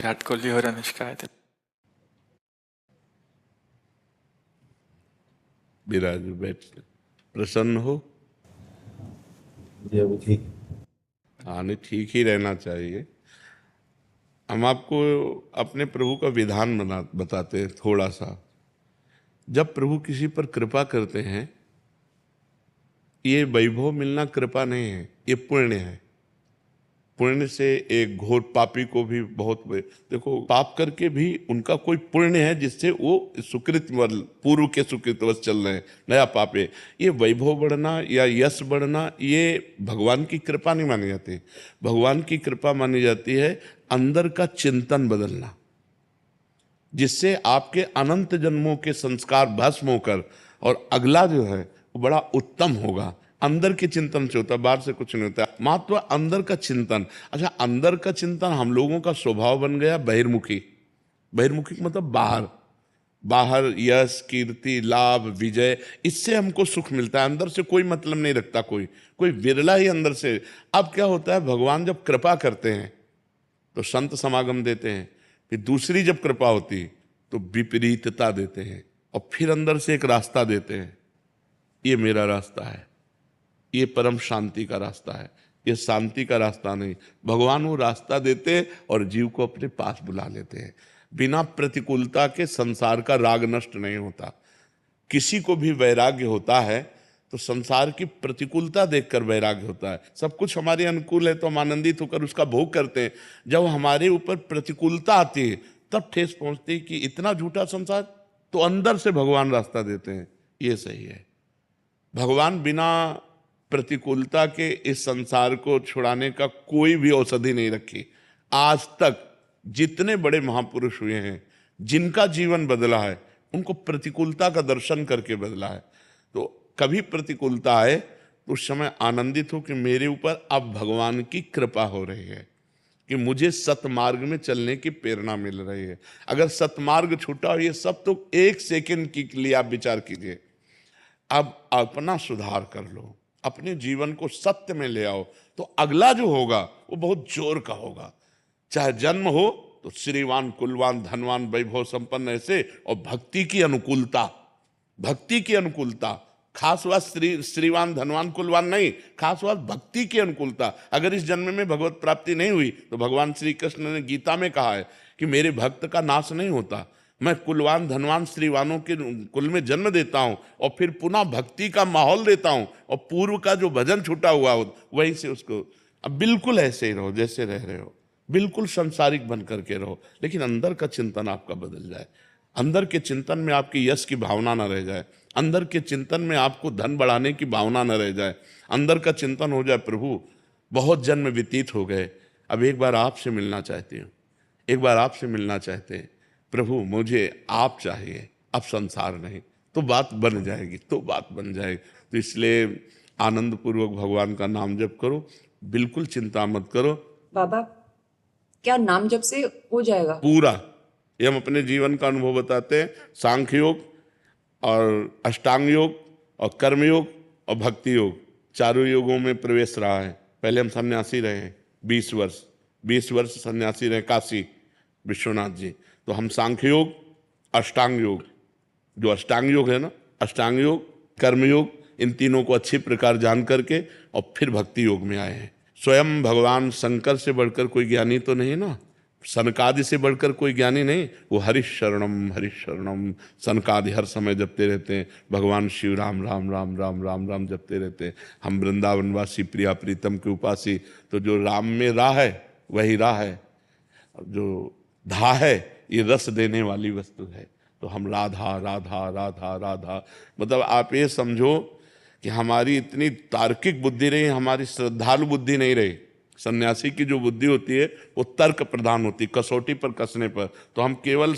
विराट कोहली और अनुष्का है। विराज बैठ प्रसन्न हो। जी अभी ठीक। हाँ, नहीं, ठीक ही रहना चाहिए। हम आपको अपने प्रभु का विधान बताते हैं थोड़ा सा। जब प्रभु किसी पर कृपा करते हैं, ये वैभव मिलना कृपा नहीं है, ये पुण्य है। पुण्य से एक घोर पापी को भी देखो, पाप करके भी उनका कोई पुण्य है जिससे वो सुकृत पूर्व के सुकृतवश चल रहे हैं, नया पाप है। ये वैभव बढ़ना या यश बढ़ना, ये भगवान की कृपा नहीं मानी जाती। भगवान की कृपा मानी जाती है अंदर का चिंतन बदलना, जिससे आपके अनंत जन्मों के संस्कार भस्म होकर और अगला जो है वो बड़ा उत्तम होगा। अंदर के चिंतन से होता है, बाहर से कुछ नहीं होता। महत्व अंदर का चिंतन। अच्छा, अंदर का चिंतन हम लोगों का स्वभाव बन गया बहिर्मुखी। बहिर्मुखी मतलब बाहर, बाहर यश कीर्ति लाभ विजय, इससे हमको सुख मिलता है। अंदर से कोई मतलब नहीं रखता कोई, कोई विरला ही अंदर से। अब क्या होता है, भगवान जब कृपा करते हैं तो संत समागम देते हैं, फिर दूसरी जब कृपा होती तो विपरीतता देते हैं, और फिर अंदर से एक रास्ता देते हैं, ये मेरा रास्ता है, ये परम शांति का रास्ता है, ये शांति का रास्ता नहीं। भगवान वो रास्ता देते हैं और जीव को अपने पास बुला लेते हैं। बिना प्रतिकूलता के संसार का राग नष्ट नहीं होता। किसी को भी वैराग्य होता है तो संसार की प्रतिकूलता देखकर वैराग्य होता है। सब कुछ हमारे अनुकूल है तो हम आनंदित होकर उसका भोग करते हैं। जब हमारे ऊपर प्रतिकूलता आती है तब ठेस पहुंचती है कि इतना झूठा संसार, तो अंदर से भगवान रास्ता देते हैं, ये सही है। भगवान बिना प्रतिकूलता के इस संसार को छुड़ाने का कोई भी औषधि नहीं रखी। आज तक जितने बड़े महापुरुष हुए हैं, जिनका जीवन बदला है, उनको प्रतिकूलता का दर्शन करके बदला है। तो कभी प्रतिकूलता आए तो उस समय आनंदित हो कि मेरे ऊपर अब भगवान की कृपा हो रही है, कि मुझे सतमार्ग में चलने की प्रेरणा मिल रही है। अगर सतमार्ग छूटा, और ये सब तो एक सेकंड के लिए आप विचार कीजिए। अब अपना सुधार कर लो, अपने जीवन को सत्य में ले आओ, तो अगला जो होगा वो बहुत जोर का होगा। चाहे जन्म हो तो श्रीवान कुलवान धनवान वैभव संपन्न ऐसे, और भक्ति की अनुकूलता, भक्ति की अनुकूलता। खास बात श्रीवान धनवान कुलवान नहीं, खास बात भक्ति की अनुकूलता। अगर इस जन्म में भगवत प्राप्ति नहीं हुई तो भगवान श्री कृष्ण ने गीता में कहा है कि मेरे भक्त का नाश नहीं होता, मैं कुलवान धनवान श्रीवानों के कुल में जन्म देता हूं और फिर पुनः भक्ति का माहौल देता हूं, और पूर्व का जो भजन छूटा हुआ हो वहीं से उसको। अब बिल्कुल ऐसे ही रहो जैसे रह रहे हो, बिल्कुल संसारिक बन करके रहो, लेकिन अंदर का चिंतन आपका बदल जाए। अंदर के चिंतन में आपकी यश की भावना न रह जाए, अंदर के चिंतन में आपको धन बढ़ाने की भावना न रह जाए। अंदर का चिंतन हो जाए, प्रभु बहुत जन्म व्यतीत हो गए, अब एक बार आपसे मिलना चाहती हूँ, एक बार आपसे मिलना चाहते हैं प्रभु, मुझे आप चाहिए, अब संसार नहीं। तो बात बन जाएगी, तो बात बन जाएगी। तो इसलिए आनंद पूर्वक भगवान का नाम जप करो, बिल्कुल चिंता मत करो। बाबा, क्या नाम जप से हो जाएगा? पूरा, ये हम अपने जीवन का अनुभव बताते हैं। सांख्य योग और अष्टांग योग और कर्म योग और भक्ति योग, चारों योगों में प्रवेश रहा है। पहले हम सन्यासी रहे हैं 20 वर्ष सन्यासी रहे काशी विश्वनाथ जी। तो हम सांख्य योग, अष्टांग योग, जो अष्टांग योग है ना, अष्टांग योग कर्म योग, इन तीनों को अच्छी प्रकार जान करके और फिर भक्ति योग में आए हैं। स्वयं भगवान शंकर से बढ़कर कोई ज्ञानी तो नहीं ना, सनकादि से बढ़कर कोई ज्ञानी नहीं। वो हरिशरणम हरिशरणम सनकादि हर समय जपते रहते हैं। भगवान शिव राम राम राम राम राम राम जपते रहते हैं। हम वृंदावनवासी प्रिया प्रीतम के उपासी, तो जो राम में राह है वही राह है, जो धा है ये रस देने वाली वस्तु है। तो हम राधा राधा राधा राधा, मतलब आप ये समझो कि हमारी इतनी तार्किक बुद्धि रही, हमारी श्रद्धालु बुद्धि नहीं रही। सन्यासी की जो बुद्धि होती है वो तर्क प्रधान होती, कसौटी पर कसने पर। तो हम केवल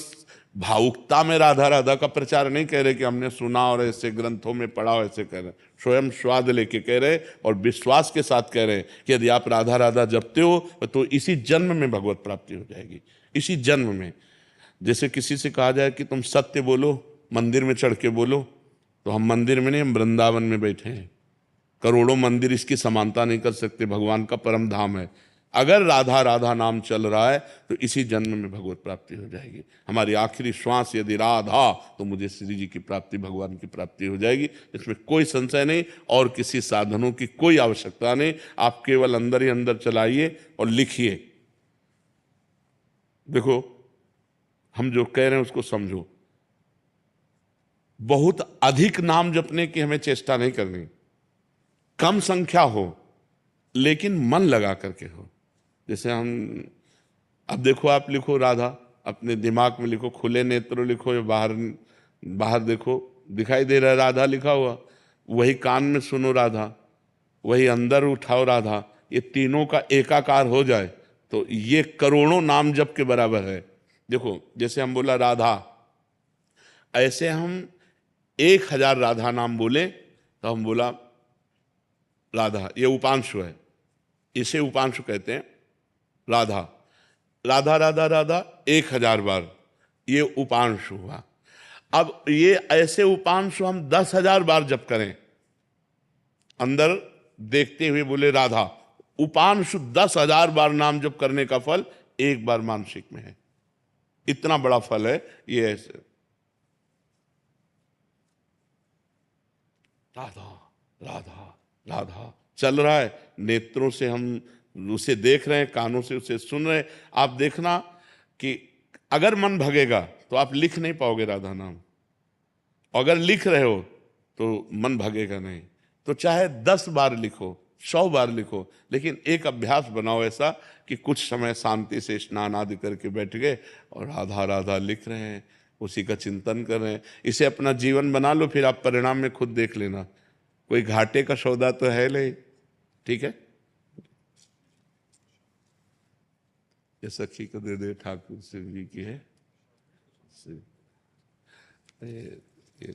भावुकता में राधा राधा का प्रचार नहीं कह रहे कि हमने सुना और ऐसे ग्रंथों में पढ़ा और ऐसे कह रहे, स्वयं स्वाद लेके कह रहे और विश्वास के साथ कह रहे कि यदि आप राधा राधा जपते हो तो इसी जन्म में भगवत प्राप्ति हो जाएगी, इसी जन्म में। जैसे किसी से कहा जाए कि तुम सत्य बोलो, मंदिर में चढ़ के बोलो, तो हम मंदिर में नहीं, हम वृंदावन में बैठे हैं। करोड़ों मंदिर इसकी समानता नहीं कर सकते, भगवान का परम धाम है। अगर राधा राधा नाम चल रहा है तो इसी जन्म में भगवत प्राप्ति हो जाएगी। हमारी आखिरी श्वास यदि राधा, तो मुझे श्री जी की प्राप्ति, भगवान की प्राप्ति हो जाएगी। इसमें कोई संशय नहीं और किसी साधनों की कोई आवश्यकता नहीं। आप केवल अंदर ही अंदर चलाइए और लिखिए। देखो, हम जो कह रहे हैं उसको समझो। बहुत अधिक नाम जपने की हमें चेष्टा नहीं करनी, कम संख्या हो लेकिन मन लगा करके हो। जैसे हम, अब देखो, आप लिखो राधा, अपने दिमाग में लिखो, खुले नेत्र लिखो, या बाहर बाहर देखो, दिखाई दे रहा है राधा लिखा हुआ, वही कान में सुनो राधा, वही अंदर उठाओ राधा, ये तीनों का एकाकार हो जाए तो ये करोड़ों नाम जप के बराबर है। देखो, जैसे हम बोला राधा, ऐसे हम 1000 राधा नाम बोले तो हम बोला राधा, ये उपांशु है, इसे उपांशु कहते हैं। राधा राधा राधा राधा 1000 बार, ये उपांशु हुआ। अब ये ऐसे उपांशु हम 10,000 बार जप करें, अंदर देखते हुए बोले राधा, उपांशु 10,000 बार नाम जप करने का फल एक बार मानसिक में है। इतना बड़ा फल है ये। ऐसे राधा राधा राधा चल रहा है, नेत्रों से हम उसे देख रहे हैं, कानों से उसे सुन रहे हैं। आप देखना कि अगर मन भगेगा तो आप लिख नहीं पाओगे राधा नाम, अगर लिख रहे हो तो मन भगेगा नहीं। तो चाहे 10 बार लिखो, 100 बार लिखो, लेकिन एक अभ्यास बनाओ ऐसा कि कुछ समय शांति से स्नान आदि करके बैठ गए और राधा राधा लिख रहे हैं, उसी का चिंतन कर रहे हैं। इसे अपना जीवन बना लो, फिर आप परिणाम में खुद देख लेना। कोई घाटे का सौदा तो है नहीं, ठीक है। ये सखी को दे दे, ठाकुर शिव जी की है। ये